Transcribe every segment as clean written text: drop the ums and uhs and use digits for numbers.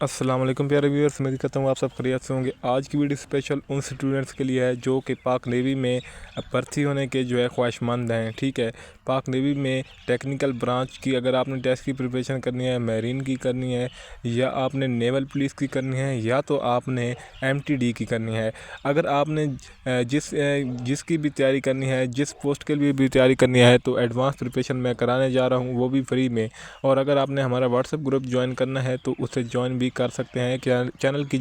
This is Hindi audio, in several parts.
अस्सलाम वालेकुम प्यारे व्यूअर्स, उम्मीद करता हूँ आप सब खैरियत से होंगे। आज की वीडियो स्पेशल उन स्टूडेंट्स के लिए है जो कि पाक नेवी में भर्ती होने के ख्वाहिशमंद हैं। ठीक है, पाक नेवी में टेक्निकल ब्रांच की अगर आपने टेस्ट की प्रिपरेशन करनी है, मैरीन की करनी है, या आपने नेवल पुलिस की करनी है, या तो आपने MTD की करनी है। अगर आपने जिसकी भी तैयारी करनी है, जिस पोस्ट के लिए भी तैयारी करनी है, तो एडवांस प्रिपरेशन मैं कराने जा रहा हूँ, वो भी फ्री में। और अगर आपने हमारा व्हाट्सएप ग्रुप ज्वाइन करना है तो उसे ज्वाइन भी कर सकते हैं। चैनल की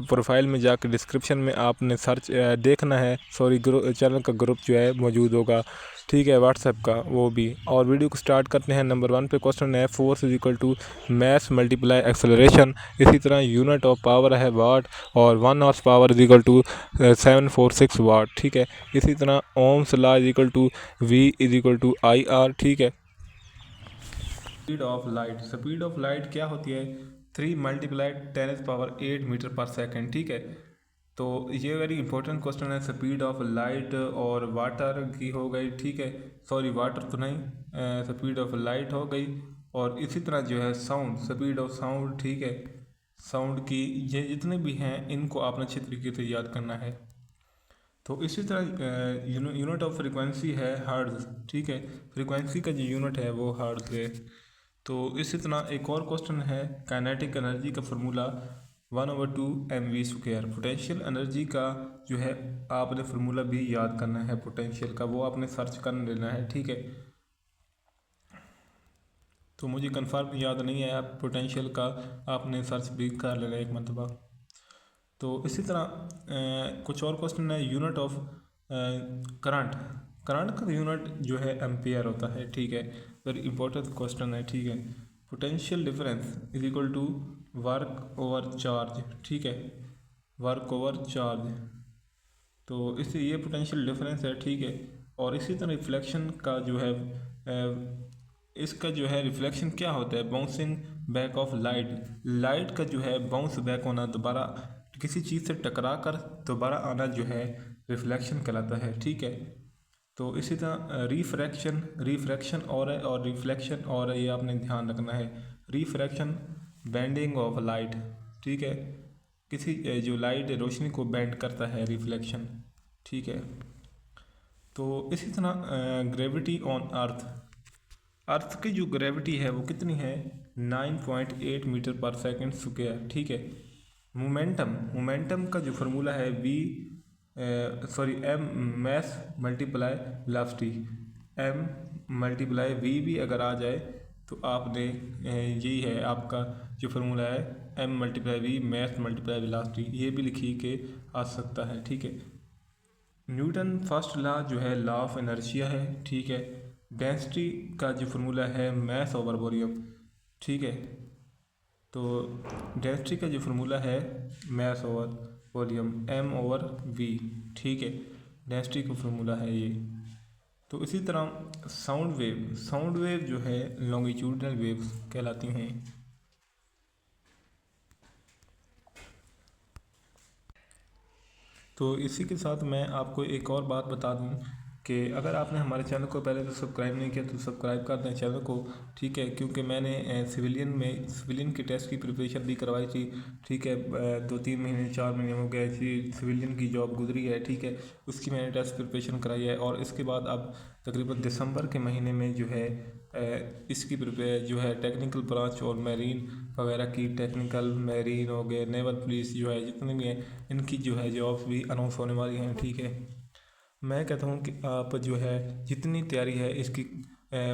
प्रोफाइल में जाकर डिस्क्रिप्शन में आपने सर्च देखना है, चैनल का ग्रुप मौजूद होगा। ठीक है, व्हाट्सएप का वो भी। और वीडियो को स्टार्ट करते हैं। नंबर 1 पे क्वेश्चन है, force is equal to mass multiply acceleration. इसी तरह यूनिट ऑफ पावर है वाट, और 1 horse power is equal to 746 watt. ठीक है, इसी तरह ohm's law is equal to V is equal to IR। ठीक है, स्पीड ऑफ लाइट क्या होती है? 3 मल्टीप्लाइड 10⁻⁸ मीटर पर सेकेंड। ठीक है, तो ये वेरी इंपॉर्टेंट क्वेश्चन है। स्पीड ऑफ लाइट और वाटर की हो गई। ठीक है, सॉरी वाटर तो नहीं, स्पीड ऑफ लाइट हो गई। और इसी तरह साउंड, स्पीड ऑफ साउंड। ठीक है, साउंड की ये जितने भी हैं इनको आपने अच्छी तरीके से याद करना है। तो इसी तरह यूनिट ऑफ फ्रीक्वेंसी है हर्ट्ज़। ठीक है, फ्रीक्वेंसी का जो यूनिट है वो हर्ट्ज़ है। तो इसी तरह एक और क्वेश्चन है, काइनेटिक एनर्जी का फार्मूला 1/2 mv²। पोटेंशियल एनर्जी का आपने फार्मूला भी याद करना है, पोटेंशियल का वो आपने सर्च कर लेना है। ठीक है, तो मुझे कंफर्म याद नहीं है, आप पोटेंशियल का आपने सर्च भी कर लेना एक मरतबा। तो इसी तरह कुछ और क्वेश्चन है, यूनिट ऑफ करंट। करंट का यूनिट एम्पियर होता है। ठीक है, वेरी इंपॉर्टेंट क्वेश्चन है। ठीक है, potential difference is equal to work over charge. ठीक है, वर्क ओवर चार्ज, तो इससे ये पोटेंशियल डिफरेंस है। ठीक है, और इसी तरह रिफ्लेक्शन का इसका रिफ्लेक्शन क्या होता है? Bouncing back of light. Light का बाउंस बैक होना, दोबारा किसी चीज़ से टकरा कर दोबारा आना रिफ्लेक्शन कहलाता है। ठीक है, तो इसी तरह रिफ्रैक्शन, रिफ्रैक्शन और रिफ्लेक्शन और ये आपने ध्यान रखना है। Refraction bending of light. ठीक है, किसी जो लाइट रोशनी को बेंड करता है, रिफ्लेक्शन। ठीक है, तो इसी तरह ग्रेविटी ऑन अर्थ। अर्थ की जो ग्रेविटी है वो कितनी है? 9.8 मीटर पर सेकेंड स्क्वायर। ठीक है, मोमेंटम, मोमेंटम का जो फार्मूला है m mass multiply velocity. m multiply v भी अगर आ जाए तो आपने यही है आपका जो फार्मूला है, m multiply v mass multiply velocity, ये भी लिखी के आ सकता है। ठीक है, Newton first law law of inertia है। ठीक है, डेंसिटी का जो फार्मूला है मैस ओवर वॉल्यूम। ठीक है, तो डेंसिटी का जो फार्मूला है मैस ओवर वॉल्यूम, m/v। ठीक है, डेंसिटी का फार्मूला है ये। तो इसी तरह sound wave, sound wave longitudinal waves कहलाती हैं। तो इसी के साथ मैं आपको एक और बात बता दूं कि अगर आपने हमारे चैनल को पहले तो सब्सक्राइब नहीं किया तो सब्सक्राइब कर दें चैनल को। ठीक है, क्योंकि मैंने सिविलियन के टेस्ट की प्रिपरेशन भी करवाई थी। ठीक है, 2-3 महीने 4 महीने हो गए थी, सिविलियन की जॉब गुजरी है। ठीक है, उसकी मैंने टेस्ट प्रिपरेशन कराई है, और इसके बाद अब तकरीबन दिसंबर के महीने में इसकी टेक्निकल ब्रांच और मैरीन वगैरह की, टेक्निकल मैरीन हो गए, नेवल पुलिस जितने भी हैं, इनकी जॉब्स भी अनाउंस होने वाली हैं। ठीक है, मैं कहता हूँ कि आप जितनी तैयारी है इसकी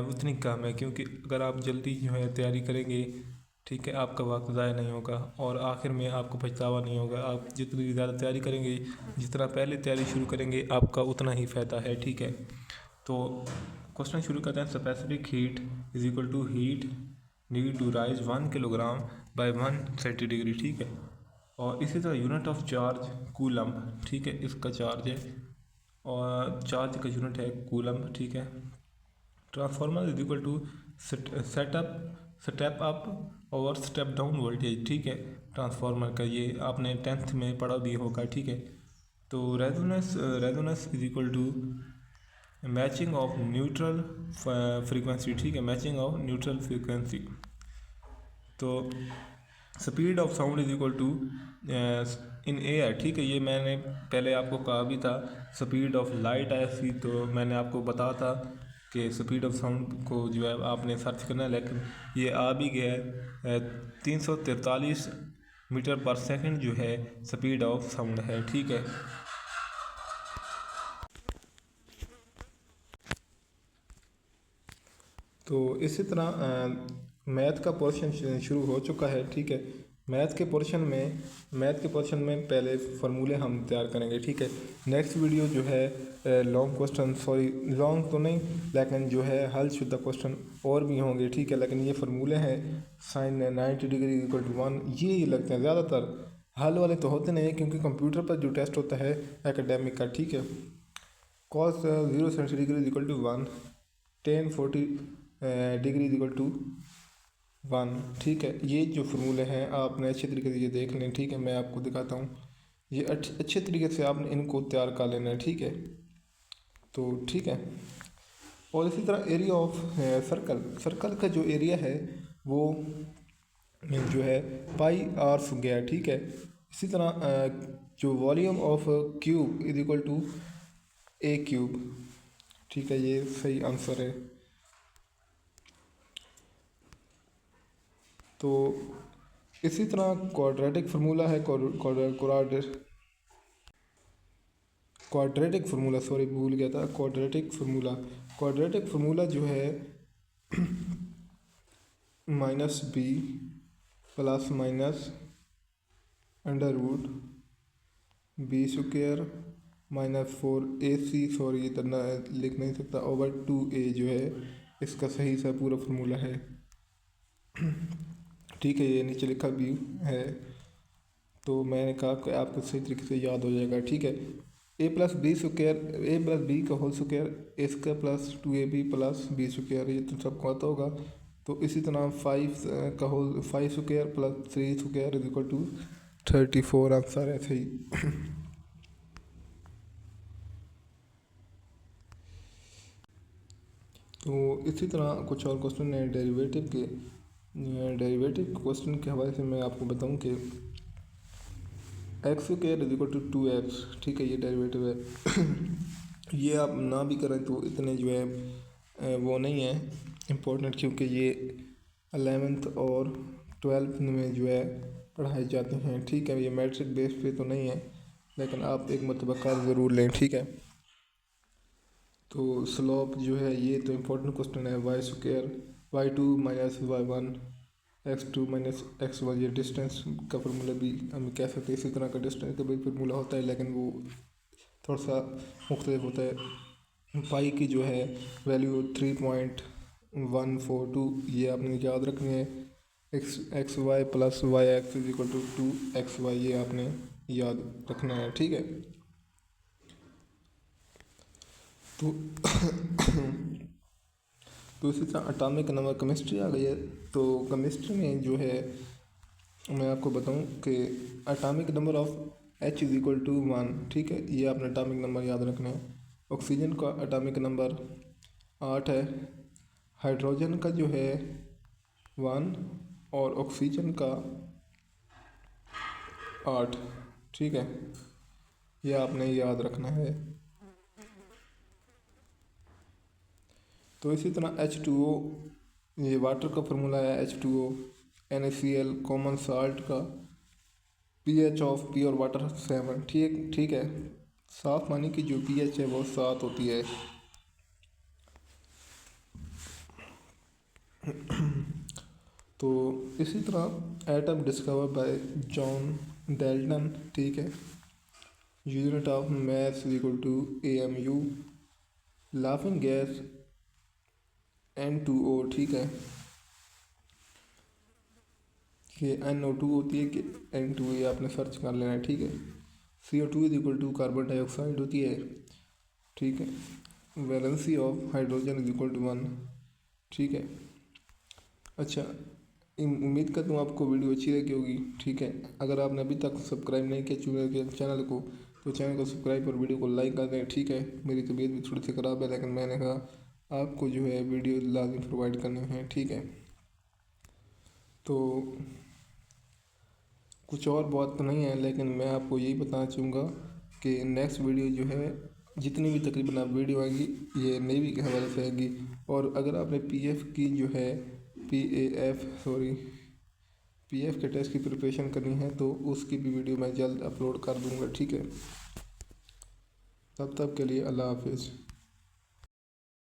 उतनी कम है, क्योंकि अगर आप जल्दी तैयारी करेंगे, ठीक है, आपका वक्त ज़ाया नहीं होगा और आखिर में आपको पछतावा नहीं होगा। आप जितनी ज़्यादा तैयारी करेंगे, जितना पहले तैयारी शुरू करेंगे, आपका उतना ही फ़ायदा है। ठीक है, तो क्वेश्चन शुरू करते हैं। Specific heat is equal to heat need to raise 1 kilogram by 1 centigrade. ठीक है, और इसी तरह यूनिट ऑफ चार्ज कूलम्ब। ठीक है, इसका चार्ज है, और चार्ज का यूनिट है कूलम्ब। ठीक है, transformer is equal to step up और स्टेप डाउन वोल्टेज। ठीक है, ट्रांसफार्मर का ये आपने 10th में पढ़ा भी होगा। ठीक है, तो resonance is equal to matching of neutral frequency. ठीक है, मैचिंग ऑफ न्यूट्रल फ्रीक्वेंसी। तो speed of sound is equal to in air, ठीक है। ये मैंने पहले आपको कहा भी था। स्पीड ऑफ लाइट ऐसी तो मैंने आपको बताया था कि स्पीड ऑफ साउंड को जो है आपने सर्च करना है, लेकिन ये आ भी गया है। 343 मीटर पर सेकंड जो है स्पीड ऑफ साउंड है, ठीक है। तो इसी तरह मैथ का पोर्शन शुरू हो चुका है, ठीक है। मैथ के पोर्शन में पहले फार्मूले हम तैयार करेंगे, ठीक है। नेक्स्ट वीडियो जो है लॉन्ग क्वेश्चन, सॉरी लॉन्ग तो नहीं, लेकिन जो है हल शुदा क्वेश्चन और भी होंगे, ठीक है। लेकिन ये फार्मूले हैं साइन 90 डिग्री इक्वल टू 1, ये लगते हैं ज़्यादातर। हल वाले तो होते नहीं, क्योंकि कंप्यूटर पर जो टेस्ट होता है एकेडमिक का, ठीक है। Cos 0 degree equal to 1, tan 40 degree equal to 1, ठीक है। ये जो फार्मूले हैं आपने अच्छे तरीके से ये देख लें, ठीक है। मैं आपको दिखाता हूँ, ये अच्छे तरीके से आपने इनको तैयार कर लेना है, ठीक है। तो ठीक है। और इसी तरह एरिया ऑफ सर्कल का जो एरिया है वो जो है पाई आर गया, ठीक है। इसी तरह जो volume of cube is equal to a cube, ठीक है। ये सही आंसर है। तो इसी तरह क्वाड्रेटिक फार्मूला है, क्वाड्रेटिक फार्मूला, सॉरी भूल गया था। क्वाड्रेटिक फार्मूला जो है minus b plus minus under root b square minus 4ac, sorry इतना लिख नहीं सकता, ओवर 2a जो है इसका सही सा पूरा फार्मूला है, ठीक है। ये नीचे लिखा भी है, तो मैंने कहा कि आपको सही तरीके से याद हो जाएगा, ठीक है। a प्लस बी का होल स्क्वायर इसका plus 2ab plus b square, ये तो सबको आता होगा। तो इसी तरह 5 square plus 3 square is equal to 34, answer है सही। तो इसी तरह कुछ और क्वेश्चन है डेरिवेटिव क्वेश्चन के हवाले से मैं आपको बताऊं कि x square is equal to 2x, ठीक है। ये डेरिवेटिव है। ये आप ना भी करें तो इतने जो है वो नहीं है इम्पोर्टेंट, क्योंकि ये 11th और 12th में जो है पढ़ाए जाते हैं, ठीक है। ये मैट्रिक बेस पे तो नहीं है, लेकिन आप एक मरतबा कार ज़रूर लें, ठीक है। तो स्लोप जो है ये तो इम्पोर्टेंट क्वेश्चन है। Y square y2 minus y1 x2 minus x1, ये डिस्टेंस का फार्मूला भी हम कह सकते हैं। इसी तरह का डिस्टेंस का भी फार्मूला होता है, लेकिन वो थोड़ा सा मुख्तलिफ होता है। पाई की जो है वैल्यू 3.142, ये आपने याद रखनी है। X y plus y x is equal to 2xy, ये आपने याद रखना है, ठीक है। तो तो इसी तरह एटॉमिक नंबर केमिस्ट्री आ गई है। तो केमिस्ट्री में जो है मैं आपको बताऊं कि atomic number of H is equal to 1, ठीक है। ये आपने एटॉमिक नंबर याद रखना है। ऑक्सीजन का एटॉमिक नंबर 8 है, हाइड्रोजन का जो है 1 और ऑक्सीजन का 8, ठीक है। ये आपने याद रखना है। तो इसी तरह H2O, ये वाटर का फार्मूला है H2O, NaCl कॉमन साल्ट का pH ऑफ प्योर वाटर 7, ठीक है। साफ पानी की जो pH है वो 7 होती है। तो इसी तरह atom discover by John Dalton, ठीक है। Unit of mass equal to AMU, laughing gas N2O, ठीक है। कि NO2 होती है कि N2, ये आपने सर्च कर लेना है, ठीक है। CO2 is equal to carbon dioxide होती है, ठीक है। Valency of hydrogen is equal to 1, ठीक है। अच्छा, उम्मीद करता हूँ आपको वीडियो अच्छी लगी होगी, ठीक है। अगर आपने अभी तक सब्सक्राइब नहीं किया चैनल को, तो चैनल को सब्सक्राइब और वीडियो को लाइक कर दें, ठीक है। मेरी तबीयत भी थोड़ी सी ख़राब है, लेकिन मैंने कहा आपको जो है वीडियो लाजमी प्रोवाइड करने हैं, ठीक है। तो कुछ और बात तो नहीं है, लेकिन मैं आपको यही बताना चाहूँगा कि नेक्स्ट वीडियो जो है, जितनी भी तकरीबन आप वीडियो आएगी ये नेवी के हवाले से आएगी। और अगर आपने पीएफ की जो है पीएफ के टेस्ट की प्रिपरेशन करनी है तो उसकी भी वीडियो मैं जल्द अपलोड कर दूँगा, ठीक है। तब तक के लिए अल्लाह हाफिज़।